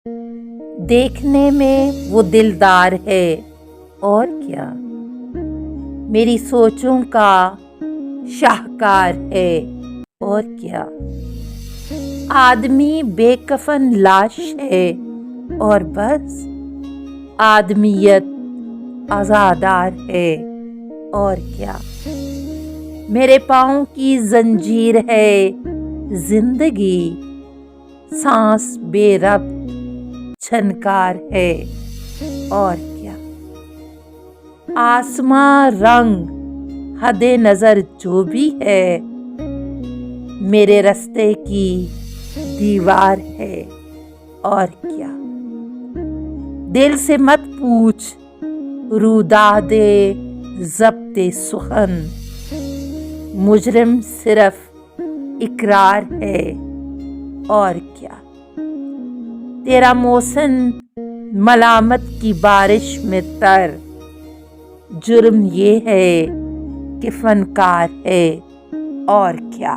دیکھنے میں وہ دلدار ہے اور کیا، میری سوچوں کا شاہکار ہے اور کیا، آدمی بے کفن لاش ہے اور بس آدمیت عزادار ہے اور کیا، میرے پاؤں کی زنجیر ہے زندگی، سانس بے ربط چھنکار ہے اور کیا، آسماں رنگ حد نظر جو بھی ہے میرے رستے کی دیوار ہے اور کیا، دل سے مت پوچھ روداد ضبط سخن، مجرم صرف اقرار ہے اور کیا، تیرا محسن ملامت کی بارش میں تر، جرم یہ ہے کہ فنکار ہے اور کیا۔